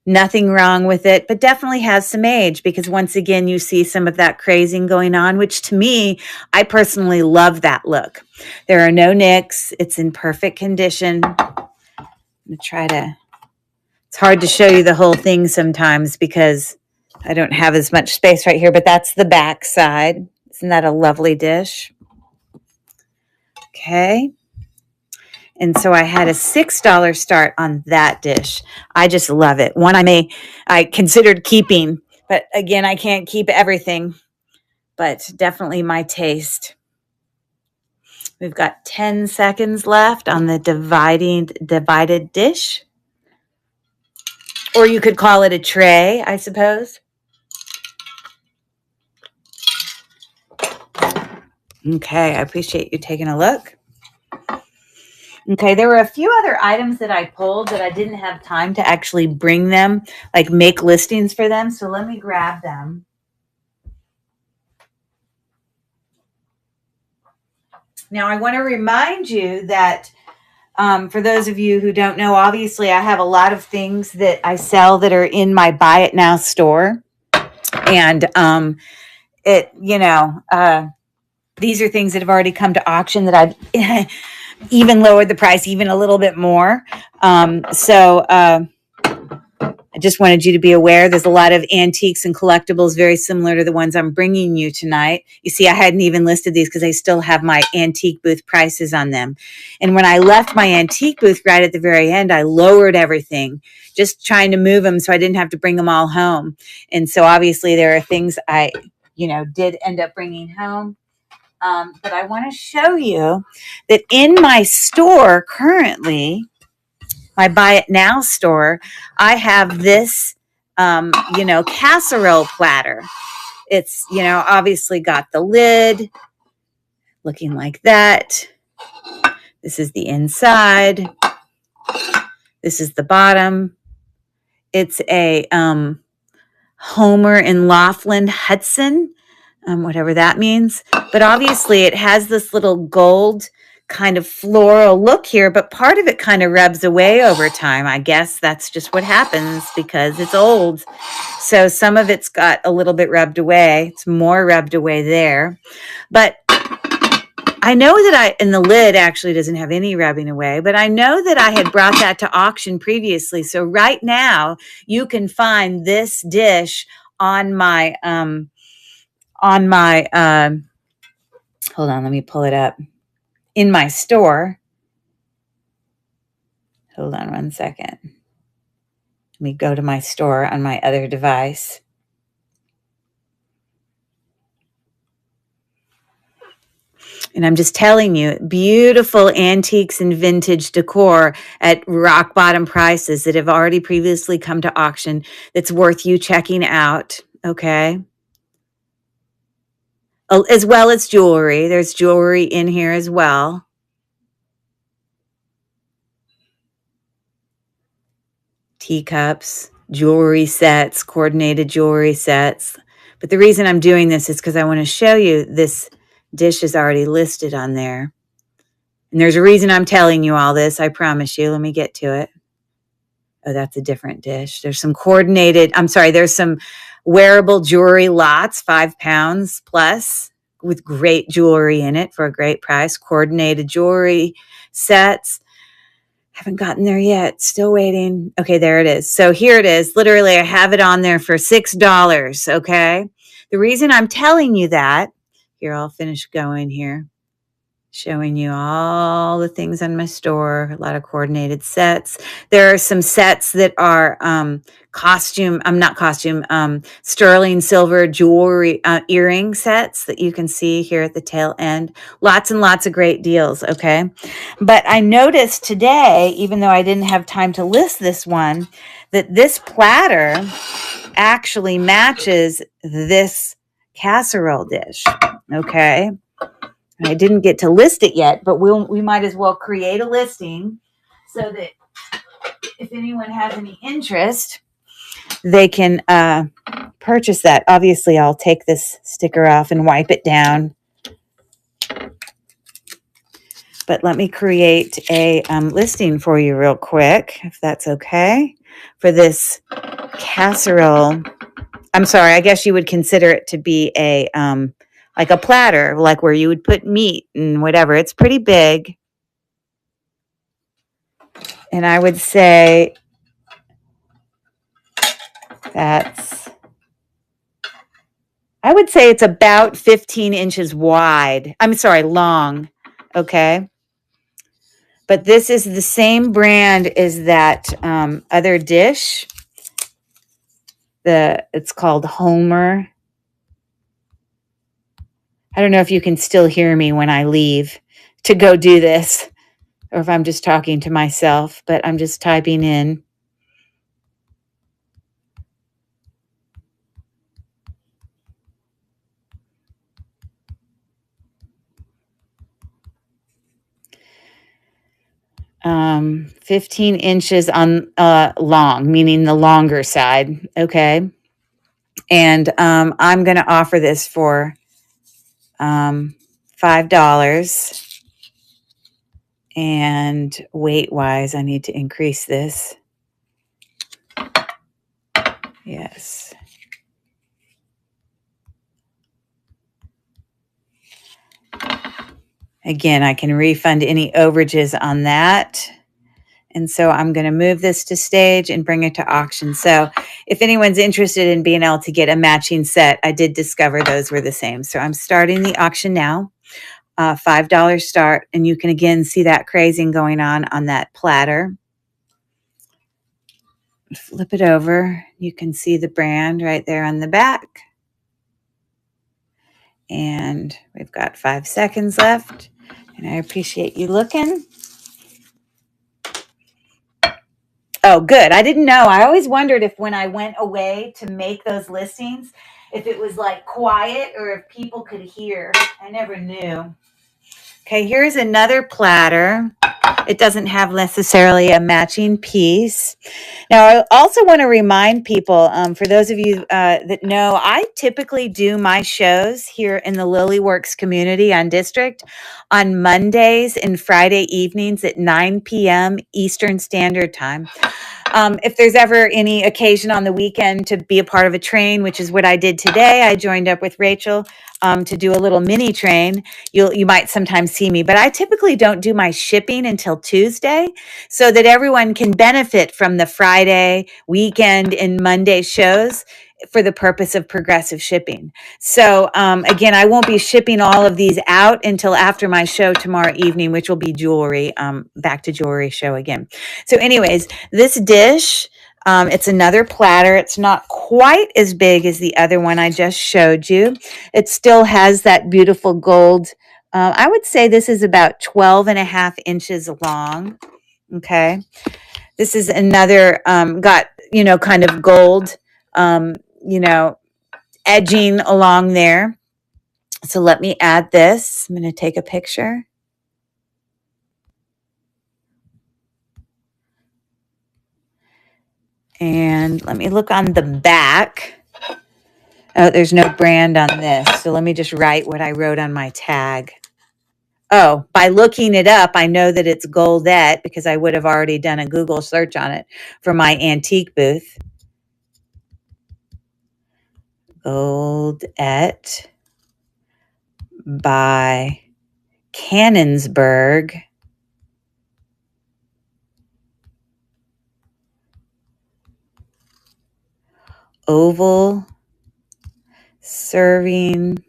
Nothing wrong with it, but definitely has some age because once again, you see some of that crazing going on, which to me, I personally love that look. There are no nicks. It's in perfect condition. I'm going to try to, it's hard to show you the whole thing sometimes because I don't have as much space right here, but that's the back side. Isn't that a lovely dish? Okay. And so I had a $6 start on that dish. I just love it. One I considered keeping, but again, I can't keep everything, but definitely my taste. We've got 10 seconds left on the divided dish. Or you could call it a tray, I suppose. Okay, I appreciate you taking a look. Okay, there were a few other items that I pulled that I didn't have time to actually bring them, like make listings for them. So let me grab them. Now, I want to remind you that for those of you who don't know, obviously I have a lot of things that I sell that are in my Buy It Now store. And these are things that have already come to auction that I've even lowered the price even a little bit more. I just wanted you to be aware there's a lot of antiques and collectibles very similar to the ones I'm bringing you tonight. You see, I hadn't even listed these because I still have my antique booth prices on them. And when I left my antique booth right at the very end, I lowered everything, just trying to move them so I didn't have to bring them all home. And so obviously there are things I, did end up bringing home. But I want to show you that in my store currently, my Buy It Now store, I have this, casserole platter. It's, obviously got the lid looking like that. This is the inside. This is the bottom. It's a Homer and Laughlin Hudson, whatever that means. But obviously it has this little gold kind of floral look here, but part of it kind of rubs away over time. I guess that's just what happens because it's old. So some of it's got a little bit rubbed away. It's more rubbed away there. But I know that and the lid actually doesn't have any rubbing away, but I know that I had brought that to auction previously. So right now you can find this dish on my, hold on, let me pull it up. In my store. Hold on one second. Let me go to my store on my other device. And I'm just telling you, beautiful antiques and vintage decor at rock bottom prices that have already previously come to auction that's worth you checking out, okay? As well as jewelry. There's jewelry in here as well. Teacups, jewelry sets, coordinated jewelry sets. But the reason I'm doing this is because I want to show you this dish is already listed on there. And there's a reason I'm telling you all this, I promise you. Let me get to it. Oh, that's a different dish. There's some there's some wearable jewelry lots, 5 pounds plus, with great jewelry in it for a great price. Coordinated jewelry sets. Haven't gotten there yet. Still waiting. Okay, there it is. So here it is. Literally, I have it on there for $6. Okay. The reason I'm telling you that, here, I'll finish going here, showing you all the things on my store, a lot of coordinated sets. There are some sets that are sterling silver jewelry earring sets that you can see here at the tail end. Lots and lots of great deals, okay? But I noticed today, even though I didn't have time to list this one, that this platter actually matches this casserole dish, okay? I didn't get to list it yet, but we might as well create a listing so that if anyone has any interest, they can purchase that. Obviously, I'll take this sticker off and wipe it down. But let me create a listing for you real quick, if that's okay, for this casserole. I'm sorry, I guess you would consider it to be a like a platter, like where you would put meat and whatever. It's pretty big. And I would say it's about 15 inches wide. I'm sorry, long. Okay. But this is the same brand as that other dish. It's called Homer. I don't know if you can still hear me when I leave to go do this, or if I'm just talking to myself, but I'm just typing in. Um, 15 inches on long, meaning the longer side. Okay. And I'm going to offer this for $5. And weight-wise, I need to increase this. Yes. Again, I can refund any overages on that. And so I'm going to move this to stage and bring it to auction. So if anyone's interested in being able to get a matching set, I did discover those were the same. So I'm starting the auction now. $5 start. And you can again see that crazing going on that platter. Flip it over. You can see the brand right there on the back. And we've got 5 seconds left. And I appreciate you looking. Oh, good. I didn't know. I always wondered if when I went away to make those listings, if it was like quiet or if people could hear. I never knew. Okay, here's another platter. It doesn't have necessarily a matching piece. Now, I also want to remind people, for those of you that know, I typically do my shows here in the Lilyworks community on District on Mondays and Friday evenings at 9 p.m. Eastern Standard Time. If there's ever any occasion on the weekend to be a part of a train, which is what I did today, I joined up with Rachel to do a little mini train. You might sometimes see me, but I typically don't do my shipping until Tuesday so that everyone can benefit from the Friday, weekend, and Monday shows for the purpose of progressive shipping. So again, I won't be shipping all of these out until after my show tomorrow evening, which will be jewelry, back to jewelry show again. So anyways, this dish, it's another platter. It's not quite as big as the other one I just showed you. It still has that beautiful gold. I would say this is about 12.5 inches long. Okay. This is another, got, kind of gold, edging along there. So let me add this. I'm going to take a picture. And let me look on the back. Oh, there's no brand on this. So let me just write what I wrote on my tag. Oh, by looking it up, I know that it's Goldette because I would have already done a Google search on it for my antique booth. Goldette by Cannonsburg. Oval serving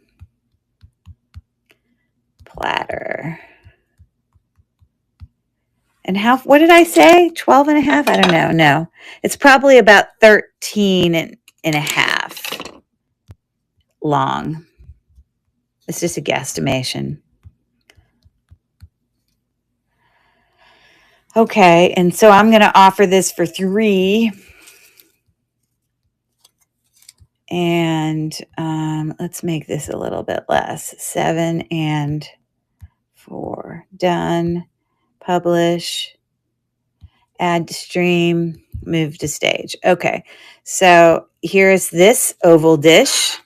platter. And what did I say? 12 and a half? I don't know. No, it's probably about 13 and a half long. It's just a guesstimation. Okay, and so I'm going to offer this for $3. And let's make this a little bit less. 7 and 4. Done. Publish. Add to stream. Move to stage. Okay, so here's this oval dish.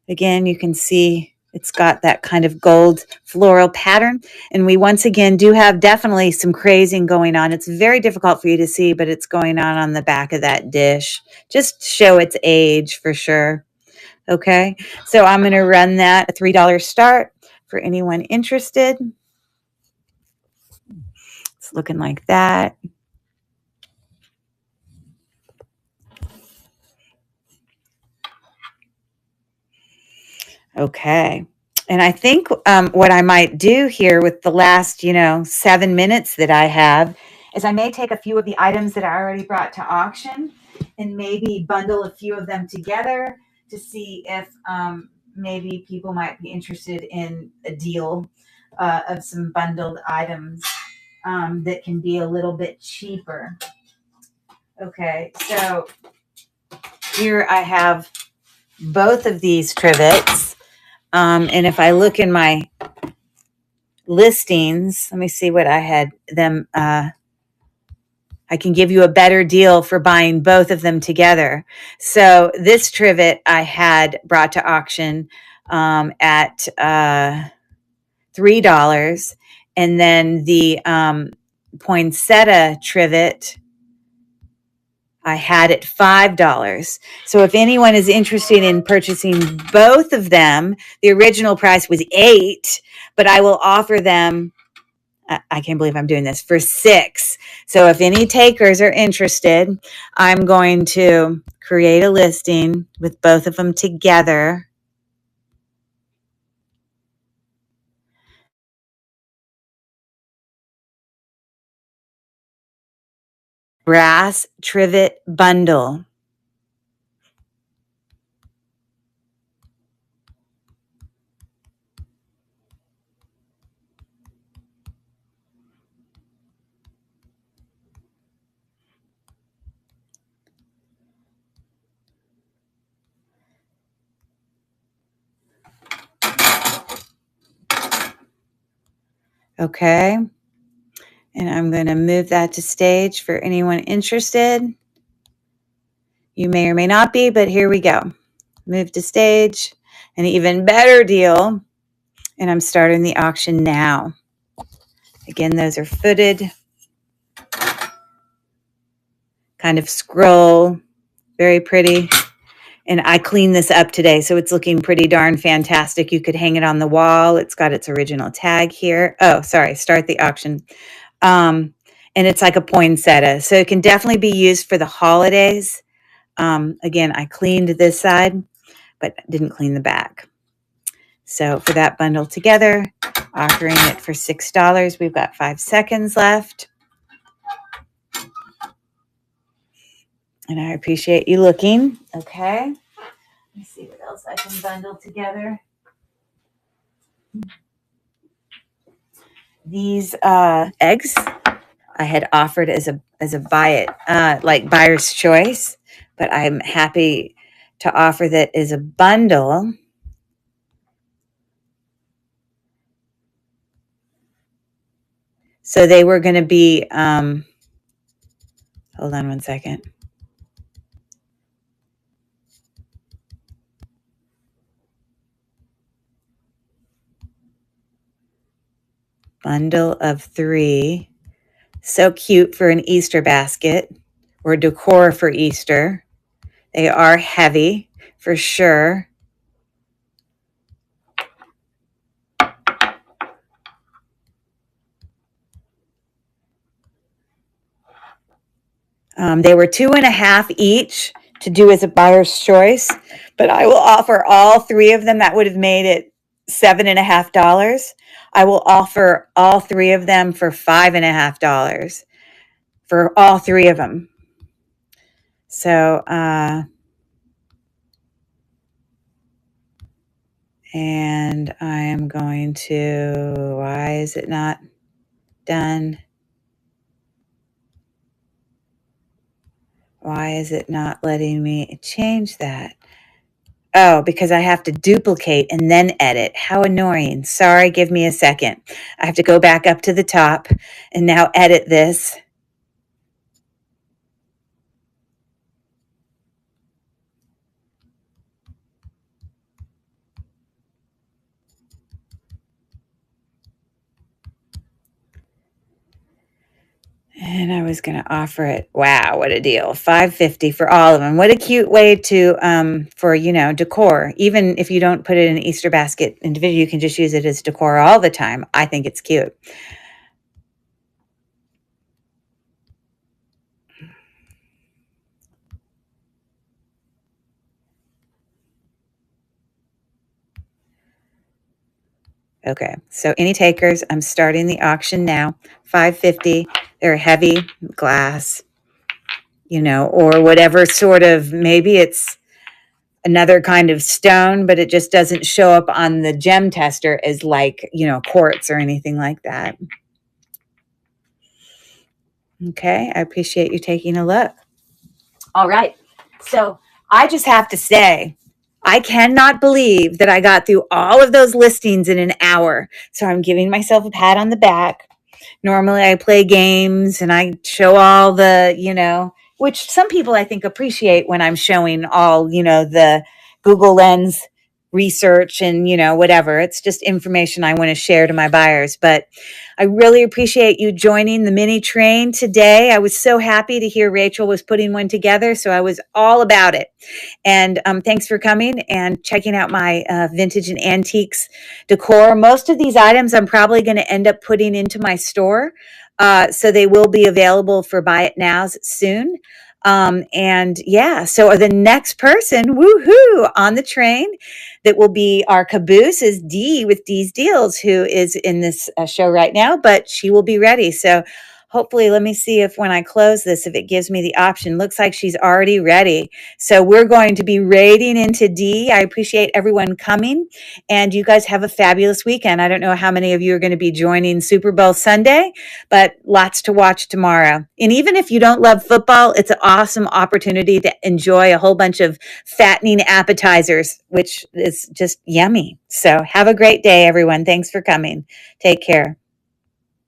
Again, you can see it's got that kind of gold floral pattern. And we once again do have definitely some crazing going on. It's very difficult for you to see, but it's going on the back of that dish. Just show its age for sure. Okay, so I'm going to run that a $3 start for anyone interested. It's looking like that. Okay. And I think what I might do here with the last, 7 minutes that I have is I may take a few of the items that I already brought to auction and maybe bundle a few of them together to see if maybe people might be interested in a deal of some bundled items that can be a little bit cheaper. Okay, so here I have both of these trivets. And if I look in my listings, let me see what I had them. I can give you a better deal for buying both of them together. So this trivet I had brought to auction at $3. And then the poinsettia trivet I had at $5. So if anyone is interested in purchasing both of them, the original price was $8, but I will offer them, I can't believe I'm doing this, for $6. So if any takers are interested, I'm going to create a listing with both of them together. Brass trivet bundle. Okay. And I'm going to move that to stage for anyone interested. You may or may not be, but here we go. Move to stage. An even better deal. And I'm starting the auction now. Again, those are footed. Kind of scroll. Very pretty. And I cleaned this up today, so it's looking pretty darn fantastic. You could hang it on the wall. It's got its original tag here. Oh, sorry. Start the auction. And it's like a poinsettia. So it can definitely be used for the holidays. Again, I cleaned this side, but didn't clean the back. So for that bundle together, offering it for $6. We've got 5 seconds left. And I appreciate you looking. Okay. Let me see what else I can bundle together. These eggs I had offered as a buy it, like buyer's choice, but I'm happy to offer that as a bundle. So they were going to be, hold on one second. Bundle of 3. So cute for an Easter basket or decor for Easter. They are heavy for sure. They were $2.50 each to do as a buyer's choice, but I will offer all 3 of them. That would have made it $7.50. I will offer all 3 of them for $5.50 for all 3 of them. So, and I am going to, why is it not done? Why is it not letting me change that? Oh, because I have to duplicate and then edit. How annoying. Sorry, give me a second. I have to go back up to the top and now edit this. And I was going to offer it. Wow, what a deal. $5.50 for all of them. What a cute way to, for, decor. Even if you don't put it in an Easter basket individually, you can just use it as decor all the time. I think it's cute. Okay, so any takers, I'm starting the auction now. $5.50. They're heavy glass, or whatever sort of, maybe it's another kind of stone, but it just doesn't show up on the gem tester as like, quartz or anything like that. Okay, I appreciate you taking a look. All right, so I just have to say, I cannot believe that I got through all of those listings in an hour. So I'm giving myself a pat on the back. Normally I play games and I show all the, which some people I think appreciate when I'm showing all, the Google Lens research and, whatever. It's just information I want to share to my buyers. But I really appreciate you joining the mini train today. I was so happy to hear Rachel was putting one together. So I was all about it. And thanks for coming and checking out my vintage and antiques decor. Most of these items I'm probably going to end up putting into my store. So they will be available for buy it nows soon. And yeah, so the next person, woohoo, on the train that will be our caboose is Dee with Dee's Deals, who is in this show right now, but she will be ready. So hopefully, let me see if when I close this, if it gives me the option. Looks like she's already ready. So we're going to be raiding into Dee. I appreciate everyone coming, and you guys have a fabulous weekend. I don't know how many of you are going to be joining Super Bowl Sunday, but lots to watch tomorrow. And even if you don't love football, it's an awesome opportunity to enjoy a whole bunch of fattening appetizers, which is just yummy. So have a great day, everyone. Thanks for coming. Take care.